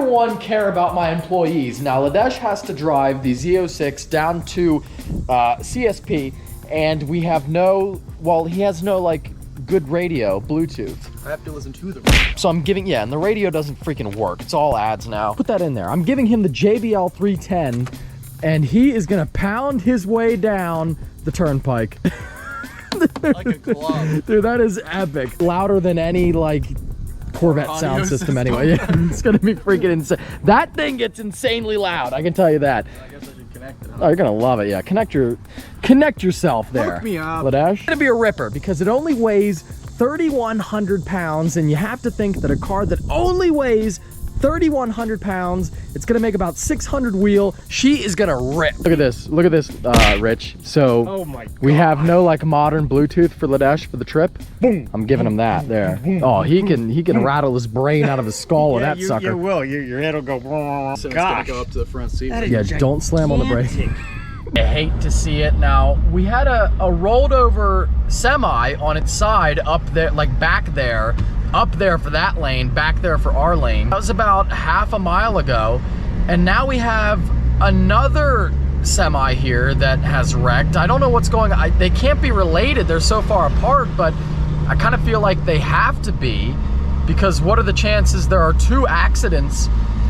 one care about my employees. Now, Ladesh has to drive the Z06 down to CSP, and we have no, well, he has no, like, good radio, Bluetooth. I have to listen to the radio. So I'm giving, yeah, and the radio doesn't freaking work. It's all ads now. Put that in there. I'm giving him the JBL 310, and he is gonna pound his way down the turnpike. Like a glove. Dude, that is epic. Louder than any, like, Corvette sound system anyway. Yeah, it's gonna be freaking insane. That thing gets insanely loud, I can tell you that. I guess I should connect it. Oh, you're gonna love it, yeah. Connect yourself there. Hook me up. Ladesh. It's gonna be a ripper because it only weighs 3,100 pounds, and you have to think that a car that only weighs 3,100 pounds, it's gonna make about 600 wheel. She is gonna rip. Look at this, Rich. So oh my God. We have no like modern Bluetooth for Ladesh for the trip. Boom. I'm giving him that there. Oh, he can rattle his brain out of his skull with that sucker. You will. Your head will go. So it's gonna go up to the front seat. Yeah, don't slam on the brake. I hate to see it. Now, we had a rolled over semi on its side up there, like back there, up there for that lane, back there for our lane. That was about half a mile ago. And now we have another semi here that has wrecked. I don't know what's going on. They can't be related. They're so far apart, but I kind of feel like they have to be, because what are the chances there are two accidents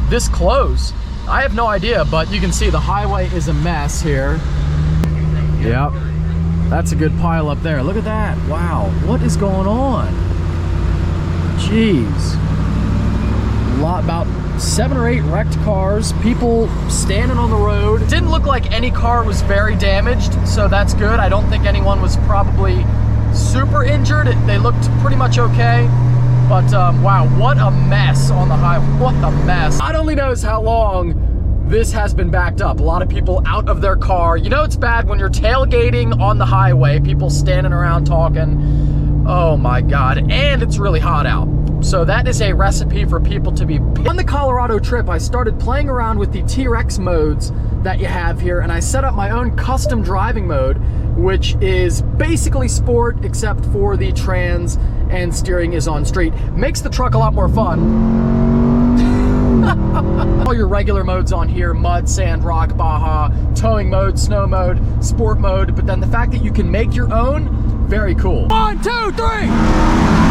this close? I have no idea, but you can see the highway is a mess here. Yep, that's a good pile up there. Look at that. Wow, what is going on? Jeez. About 7 or 8 wrecked cars, people standing on the road. It didn't look like any car was very damaged, so that's good. I don't think anyone was probably super injured. They looked pretty much okay. But wow, what a mess on the highway. What a mess. God only knows how long this has been backed up. A lot of people out of their car. You know it's bad when you're tailgating on the highway, people standing around talking. Oh my God, and it's really hot out. So that is a recipe for people to be pissed. On the Colorado trip, I started playing around with the T-Rex modes that you have here, and I set up my own custom driving mode, which is basically sport, except for the trans and steering is on street. Makes the truck a lot more fun. All your regular modes on here: mud, sand, rock, Baja, towing mode, snow mode, sport mode, but then the fact that you can make your own, very cool. 1, 2, 3!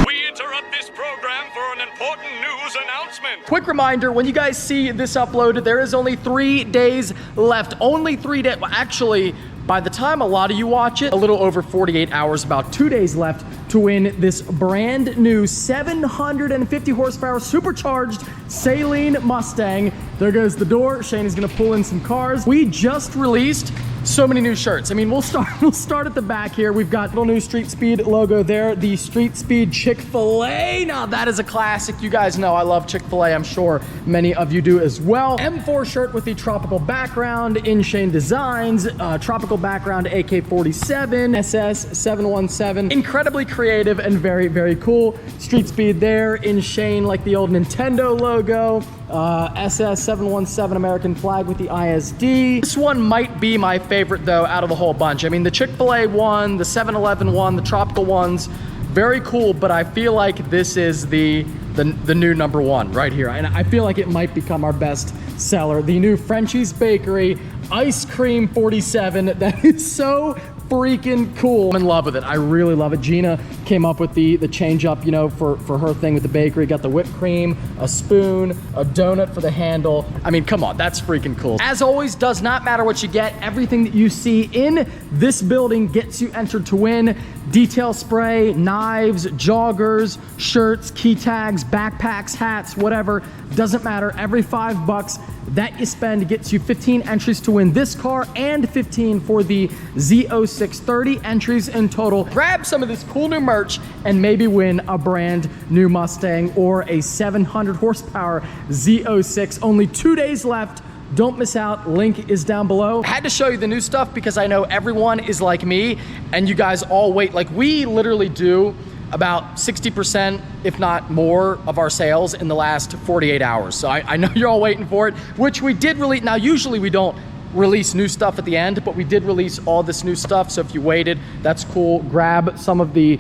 We interrupt this program for an important news announcement. Quick reminder, when you guys see this uploaded, there is only 3 days left. Only 3 days. Well, actually, by the time a lot of you watch it, a little over 48 hours, about 2 days left to win this brand new 750 horsepower supercharged Saleen Mustang. There goes the door. Shane is gonna pull in some cars. We just released so many new shirts. I mean, we'll start at the back here. We've got the new Street Speed logo there, the Street Speed Chick-fil-A. Now that is a classic. You guys know I love Chick-fil-A. I'm sure many of you do as well. M4 shirt with the tropical background in Shane Designs, tropical background AK-47, SS-717. Incredibly creative and very, very cool. Street Speed there in Shane, like the old Nintendo logo. SS-717 American flag with the ISD. This one might be my favorite though out of the whole bunch. I mean, the Chick-fil-A one, the 7-Eleven one, the tropical ones, very cool, but I feel like this is the new #1 right here. And I feel like it might become our best seller. The new Frenchie's Bakery Ice Cream 47. That is so freaking cool. I'm in love with it. I really love it. Gina came up with the change up, you know, for her thing with the bakery. Got the whipped cream, a spoon, a donut for the handle. I mean, come on, that's freaking cool. As always, does not matter what you get. Everything that you see in this building gets you entered to win. Detail spray, knives, joggers, shirts, key tags, backpacks, hats, whatever. Doesn't matter. Every $5 that you spend gets you 15 entries to win this car and 15 for the Z06. 30 entries in total. Grab some of this cool new merch and maybe win a brand new Mustang or a 700 horsepower Z06. Only 2 days left. Don't miss out. Link is down below. I had to show you the new stuff because I know everyone is like me and you guys all wait. Like, we literally do about 60%, if not more, of our sales in the last 48 hours. So I know you're all waiting for it, which we did release. Now, usually we don't release new stuff at the end, but we did release all this new stuff. So if you waited, that's cool. Grab some of the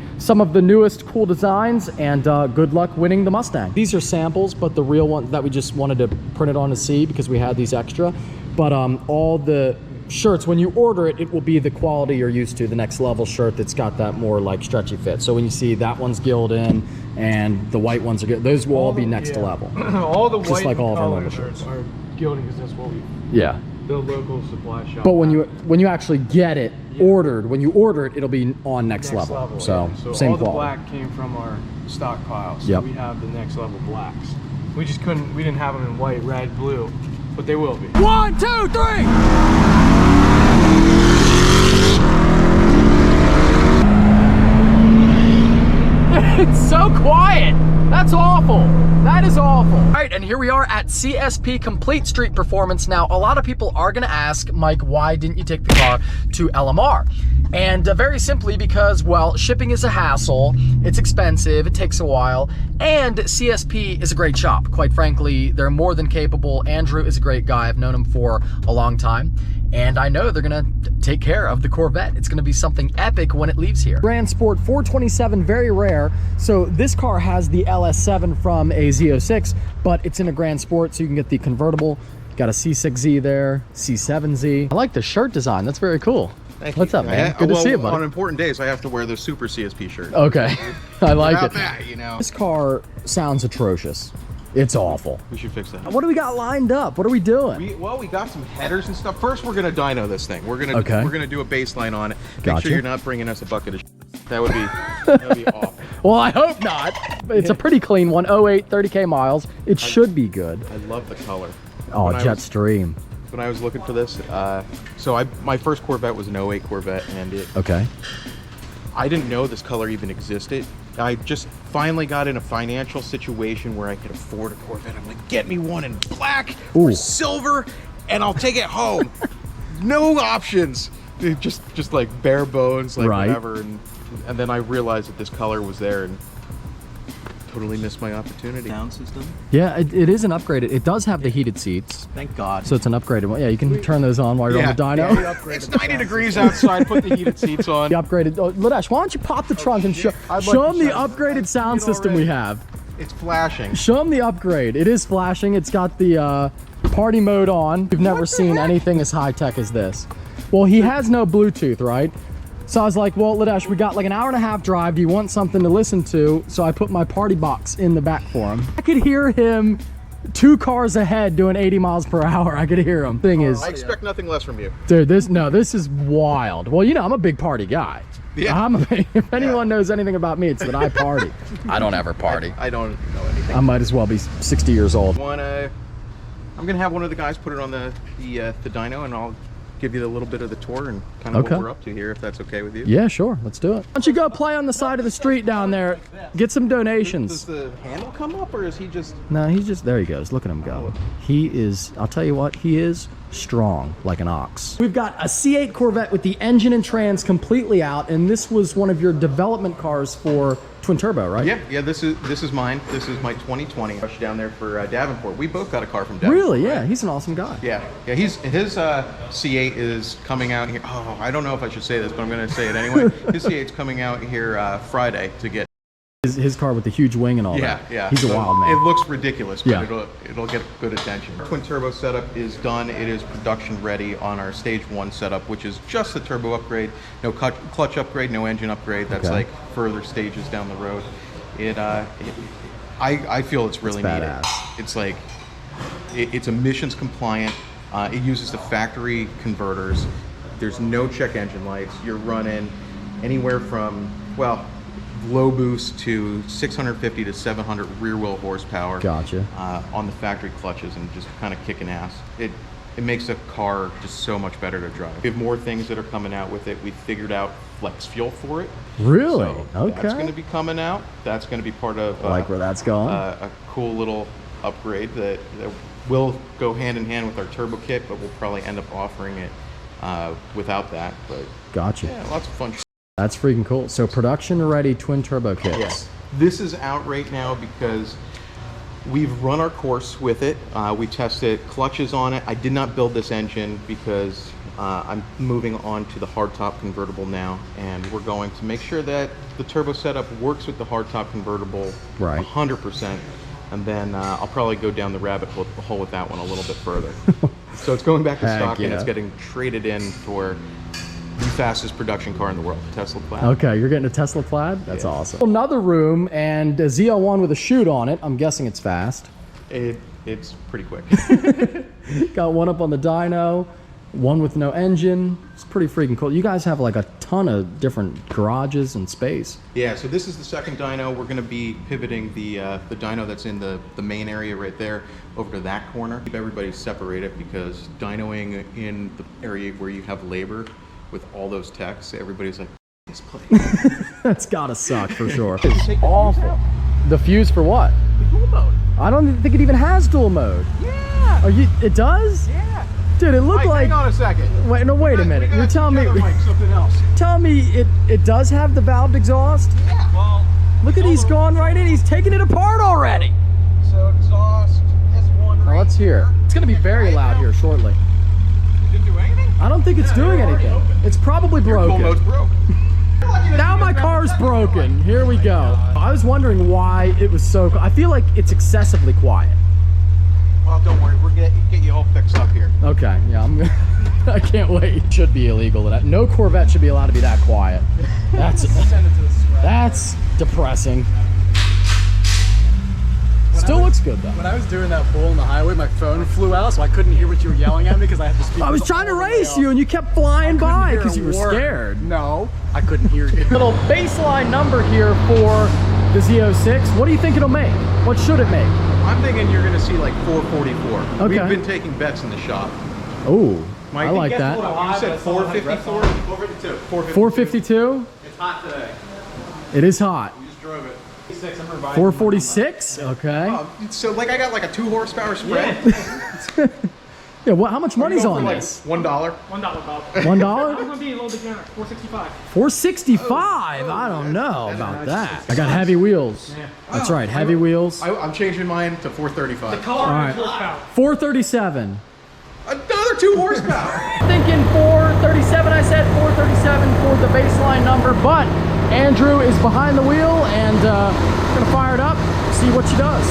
newest cool designs, and good luck winning the Mustang. These are samples, but the real one that we just wanted to print it on to see because we had these extra. But all the shirts, when you order it, it will be the quality you're used to, the next level shirt that's got that more like stretchy fit. So when you see that one's gilled in and the white ones are good, those will all be next to level. All the just white like all of our colors normal shirts are gilding because that's what we, yeah. the local supply shop. But when you actually get it ordered, when you order it, it'll be on next level. So, yeah. So same all the quality. black came from our stockpile. So Yep. we have the next level blacks. We just couldn't, we didn't have them in white, red, blue, but they will be. 1, 2, 3. It's so quiet. That's awful. That is awful. All right, and here we are at CSP Complete Street Performance. Now, a lot of people are gonna ask, Mike, why didn't you take the car to LMR? And very simply because, well, shipping is a hassle, it's expensive, it takes a while, and CSP is a great shop. Quite frankly, they're more than capable. Andrew is a great guy. I've known him for a long time. And I know they're gonna take care of the Corvette. It's gonna be something epic when it leaves here. Grand Sport 427, very rare. So this car has the LS7 from a Z06, but it's in a Grand Sport, so you can get the convertible. Got a C6Z there, C7Z. I like the shirt design, that's very cool. What's up, man? Good to see you, buddy. On important days, I have to wear the Super CSP shirt. Okay, I like Without it. that, you know. This car sounds atrocious. It's awful. We should fix that. What do we got lined up? What are we doing? We got some headers and stuff. First, we're gonna dyno this thing. We're gonna do a baseline on it. Make Gotcha. sure you're not bringing us a bucket of shit. That would be awful. Well, I hope not. It's a pretty clean one. 08, 30K miles. It should be good. I love the color. Oh, When I was- Jetstream. When I was looking for this, my first Corvette was an 08 Corvette, and Okay. I didn't know this color even existed. I just finally got in a financial situation where I could afford a Corvette. I'm like, get me one in black or Ooh. silver, and I'll take it home. No options. Just like bare bones, like Right. whatever. And then I realized that this color was there, and totally missed my opportunity. Sound system. Yeah, it is an upgraded. It does have the heated seats, Thank God. so it's an upgraded one. Yeah, you can turn those on while you're on the dyno. It's 90 degrees outside. Put the heated seats on. The upgraded. Oh, Ladesh, why don't you pop the trunk and show I'd like show to them the show- upgraded sound system we have? It's flashing. Show them the upgrade. It is flashing. It's got the party mode on. We've never seen anything as high tech as this. Well, he has no Bluetooth, right? So I was like, well, Ladesh, we got like an hour-and-a-half drive. Do you want something to listen to? So I put my party box in the back for him. I could hear him 2 cars ahead doing 80 miles per hour. I could hear him. Thing is, I expect nothing less from you. dude, this is wild. Well, you know, I'm a big party guy. Yeah. If anyone knows anything about me, it's that I party. I don't ever party. I don't know anything. I might as well be 60 years old. I'm gonna have one of the guys put it on the dyno, and I'll give you a little bit of the tour and kind of Okay. what we're up to here, if that's okay with you. Yeah, sure. Let's do it. Why don't you go play on the side of the street down there? Get some Does donations. the handle come up, or is he just? No, he's just, there he goes. Look at him go. He is, I'll tell you what, he is strong like an ox. We've got a C8 Corvette with the engine and trans completely out, and this was one of your development cars for twin turbo, right? Yeah. This is mine. This is my 2020. Rushed down there for Davenport. We both got a car from Davenport. Really? Yeah, he's an awesome guy. Yeah. His C8 is coming out here. Oh, I don't know if I should say this, but I'm going to say it anyway. His C8's coming out here Friday to get. His car with the huge wing and all that. Yeah. He's a So wild man. It looks ridiculous, but Yeah. it'll get good attention. Twin turbo setup is done. It is production ready on our stage 1 setup, which is just the turbo upgrade. No clutch upgrade, no engine upgrade. That's Okay. like further stages down the road. I feel it's really needed. badass. It's like it's emissions compliant. It uses the factory converters. There's no check engine lights. You're running anywhere from, well, low boost to 650 to 700 rear wheel horsepower. Gotcha. On the factory clutches, and just kind of kicking ass. It makes a car just so much better to drive. We have more things that are coming out with it. We figured out flex fuel for it. Really? So Okay. That's going to be coming out. That's going to be part of I like where that's going. a cool little upgrade that will go hand in hand with our turbo kit, but we'll probably end up offering it without that. But Gotcha. yeah, lots of fun. That's freaking cool. So production ready twin turbo kits. Yes. This is out right now because We've run our course with it. We tested clutches on it. I did not build this engine because I'm moving on to the hardtop convertible now, and we're going to make sure that the turbo setup works with the hardtop convertible 100%, and then I'll probably go down the rabbit hole with that one a little bit further. So it's going back to stock, and it's getting traded in for the fastest production car in the world, Tesla Plaid. Okay, you're getting a Tesla Plaid? That's awesome. Another room and a ZL1 with a chute on it. I'm guessing it's fast. It's pretty quick. Got one up on the dyno, one with no engine. It's pretty freaking cool. You guys have like a ton of different garages and space. Yeah, so this is the second dyno. We're going to be pivoting the dyno that's in the main area right there over to that corner. Keep everybody separated because dynoing in the area where you have labor with all those techs, everybody's like, this place. That's gotta suck for sure. It's awful. The fuse for what? The dual mode. I don't think it even has dual mode. Yeah. Are you? It does? Yeah. Dude, it looked like. Hang on a second. Wait, no, wait a minute. You're telling me. Something else. Tell me it does have the valved exhaust? Yeah. Well. Look at he's gone right in. He's taking it apart already. So exhaust. This one. Now let's hear. It's gonna be very loud here shortly. Did it do anything? I don't think it's doing anything. It's probably broken. Full mode's broke. Now my car's broken. Here we go. I was wondering why it was so. I feel like it's excessively quiet. Well, don't worry, we're gonna get you all fixed up here. Okay, yeah, I can't wait. Should be illegal. No Corvette should be allowed to be that quiet. That's depressing. Still looks good though. When I was doing that pull on the highway, my phone flew out, so I couldn't hear what you were yelling at me because I had to speak. I was trying to race you and you kept flying by because you were scared. No, I couldn't hear you. Little baseline number here for the Z06. What do you think it'll make? What should it make? I'm thinking you're gonna see like 444. Okay. We've been taking bets in the shop. Oh, I like that. You said 454? 452. 452? It's hot today. It is hot. We just drove it. 446? Okay. So like I got like a 2 horsepower spread. Yeah, what, how much money's on like this? $1. $1 about. $1? I'm gonna be a little bit generous. $465. 465? I don't know about that. I got heavy wheels. That's right, heavy wheels. I'm changing mine to 435. Color All right. horsepower. 437. Another 2 horsepower. Thinking 437, I said 437 for the baseline number, but Andrew is behind the wheel and gonna fire it up, see what she does.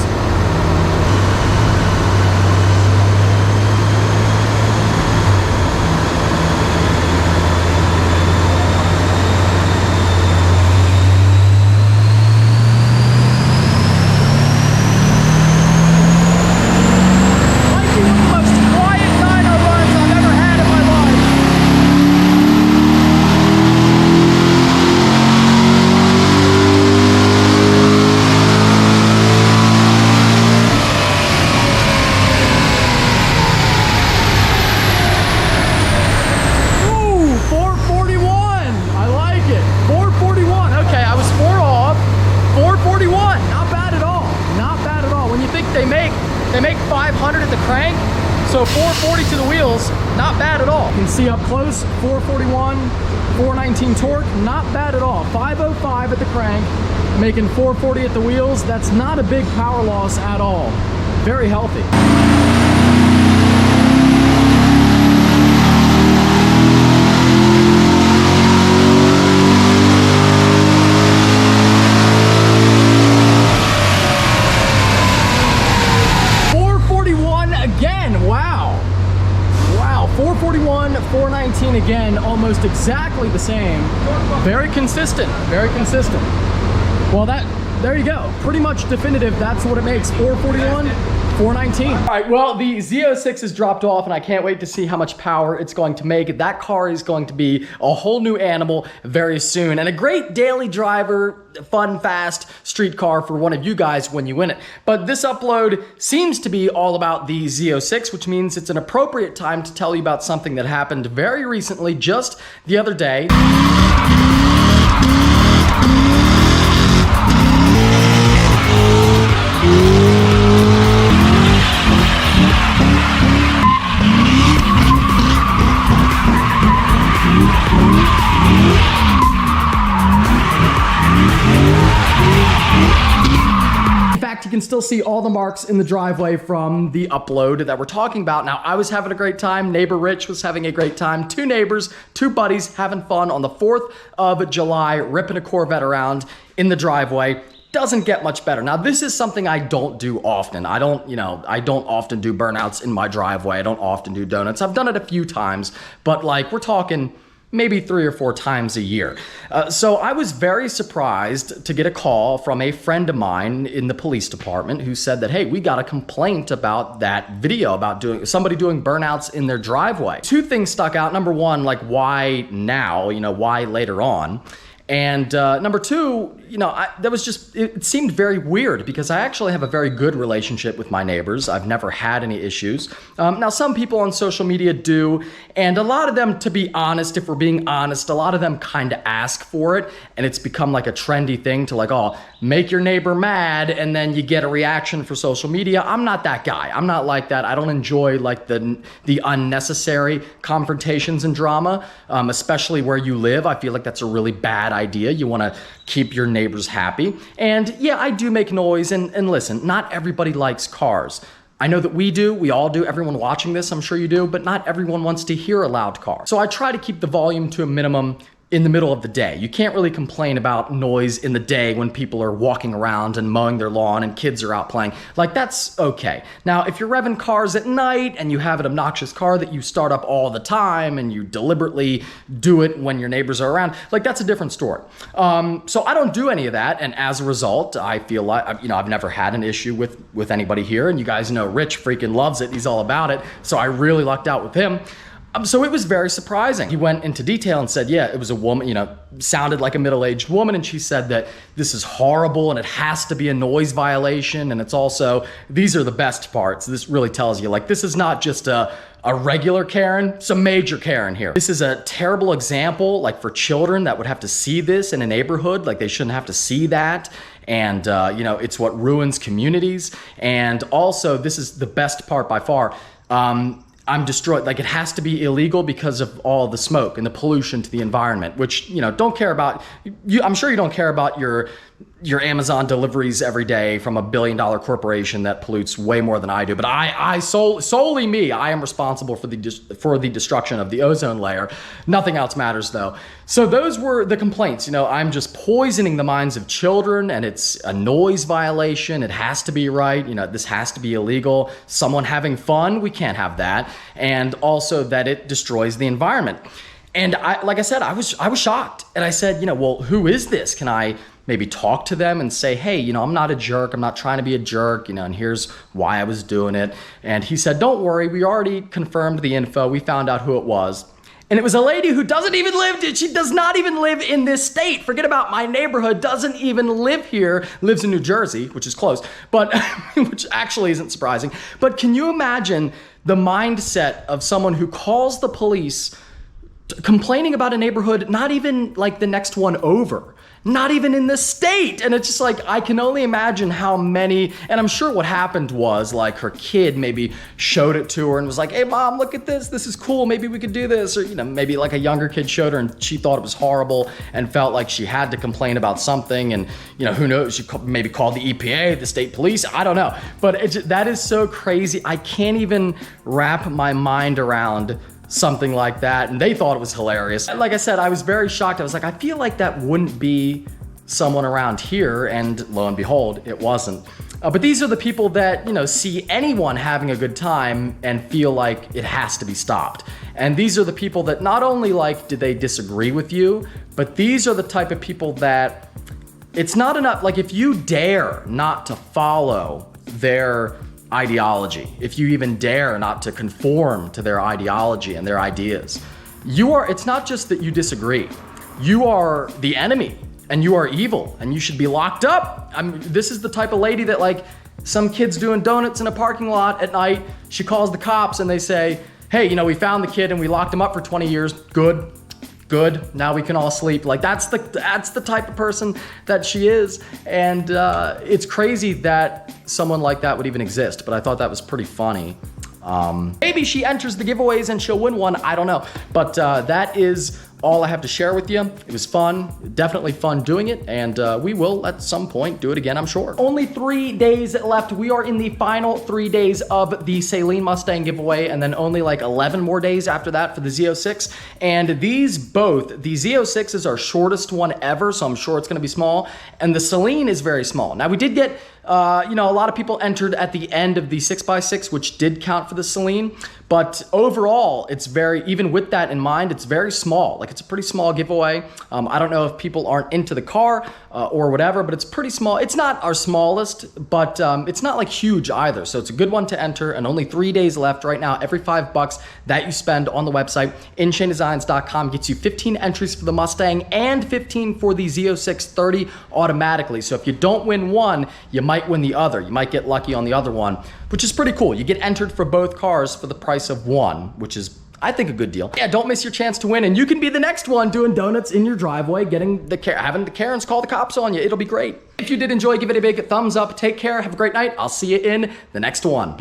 They make 500 at the crank, so 440 to the wheels, not bad at all. You can see up close, 441, 419 torque, not bad at all. 505 at the crank, making 440 at the wheels. That's not a big power loss at all. Very healthy. Wow. Wow, 441, 419 again, almost exactly the same. Very consistent, very consistent. Well, there you go. Pretty much definitive, that's what it makes, 441, 419. All right, well, the Z06 is dropped off and I can't wait to see how much power it's going to make. That car is going to be a whole new animal very soon and a great daily driver, fun, fast street car for one of you guys when you win it. But this upload seems to be all about the Z06, which means it's an appropriate time to tell you about something that happened very recently, just the other day. You can still see all the marks in the driveway from the upload that we're talking about. Now, I was having a great time. Neighbor Rich was having a great time. Two neighbors, two buddies having fun on the 4th of July, ripping a Corvette around in the driveway. Doesn't get much better. Now, this is something I don't do often. I don't often do burnouts in my driveway. I don't often do donuts. I've done it a few times, but like we're talking maybe 3 or 4 times a year. So I was very surprised to get a call from a friend of mine in the police department who said that, hey, we got a complaint about that video about somebody doing burnouts in their driveway. 2 things stuck out. Number 1, like why now, why later on? And number 2, it seemed very weird because I actually have a very good relationship with my neighbors. I've never had any issues. Now, some people on social media do, and a lot of them, to be honest, if we're being honest, a lot of them kind of ask for it, and it's become like a trendy thing to like, oh, make your neighbor mad, and then you get a reaction for social media. I'm not that guy. I'm not like that. I don't enjoy like the unnecessary confrontations and drama, especially where you live. I feel like that's a really bad idea. You want to keep your neighbors happy. And yeah, I do make noise, and listen, not everybody likes cars. I know that we all do, everyone watching this, I'm sure you do, but not everyone wants to hear a loud car. So I try to keep the volume to a minimum in the middle of the day. You can't really complain about noise in the day when people are walking around and mowing their lawn and kids are out playing. Like, that's okay. Now, if you're revving cars at night and you have an obnoxious car that you start up all the time and you deliberately do it when your neighbors are around, like, that's a different story. So I don't do any of that, and as a result, I feel like, I've never had an issue with anybody here, and you guys know Rich freaking loves it. He's all about it, so I really lucked out with him. So it was very surprising. He went into detail and said, yeah, it was a woman, sounded like a middle-aged woman, and she said that this is horrible and it has to be a noise violation, and it's also, these are the best parts. This really tells you, like, this is not just a regular Karen, it's a major Karen here. This is a terrible example, like, for children that would have to see this in a neighborhood. Like, they shouldn't have to see that. And, it's what ruins communities. And also, this is the best part by far. I'm destroyed. Like, it has to be illegal because of all the smoke and the pollution to the environment, which, don't care about. I'm sure you don't care about your Amazon deliveries every day from $1 billion corporation that pollutes way more than I do. But solely me, I am responsible for the destruction of the ozone layer. Nothing else matters, though. So those were the complaints. I'm just poisoning the minds of children, and it's a noise violation. It has to be right. This has to be illegal. Someone having fun, we can't have that. And also that it destroys the environment. And like I said, I was shocked. And I said, well, who is this? Can I maybe talk to them and say, hey, I'm not a jerk. I'm not trying to be a jerk, and here's why I was doing it. And he said, don't worry. We already confirmed the info. We found out who it was. And it was a lady who she does not even live in this state. Forget about my neighborhood, doesn't even live here, lives in New Jersey, which is close, but which actually isn't surprising. But can you imagine the mindset of someone who calls the police complaining about a neighborhood, not even like the next one over, not even in the state? And it's just like, I can only imagine how many, and I'm sure what happened was like her kid maybe showed it to her and was like, hey mom, look at this is cool, maybe we could do this. Or maybe like a younger kid showed her and she thought it was horrible and felt like she had to complain about something, and who knows, she maybe called the EPA, the state police, I don't know. But that is so crazy. I can't even wrap my mind around something like that, and they thought it was hilarious. Like I said, I was very shocked. I was like, I feel like that wouldn't be someone around here, and lo and behold, it wasn't. But these are the people that, see anyone having a good time and feel like it has to be stopped. And these are the people that not only like, did they disagree with you, but these are the type of people that it's not enough, like if you dare not to follow their ideology, if you even dare not to conform to their ideology and their ideas, it's not just that you disagree, you are the enemy and you are evil and you should be locked up. This is the type of lady that, like, some kid's doing donuts in a parking lot at night, she calls the cops and they say, hey, we found the kid and we locked him up for 20 years. Good, now we can all sleep. Like, that's the type of person that she is. And it's crazy that someone like that would even exist, but I thought that was pretty funny. Maybe she enters the giveaways and she'll win one, I don't know. But that is all I have to share with you. It was fun, definitely fun doing it, and we will at some point do it again, I'm sure. Only 3 days left. We are in the final 3 days of the Saleen Mustang giveaway, and then only like 11 more days after that for the Z06. And these both, the Z06 is our shortest one ever, so I'm sure it's gonna be small, and the Saleen is very small. Now we did get, a lot of people entered at the end of the 6x6, which did count for the Saleen, but overall, it's very, even with that in mind, it's very small. Like, it's a pretty small giveaway. I don't know if people aren't into the car or whatever, but it's pretty small. It's not our smallest, but it's not like huge either. So it's a good one to enter, and only 3 days left right now. Every $5 that you spend on the website, inchaindesigns.com, gets you 15 entries for the Mustang and 15 for the Z06 30 automatically. So if you don't win one, you might win the other. You might get lucky on the other one, which is pretty cool. You get entered for both cars for the price of one, which is, I think, a good deal. Yeah, don't miss your chance to win, and you can be the next one doing donuts in your driveway, having the Karens call the cops on you. It'll be great. If you did enjoy, give it a big thumbs up. Take care. Have a great night. I'll see you in the next one.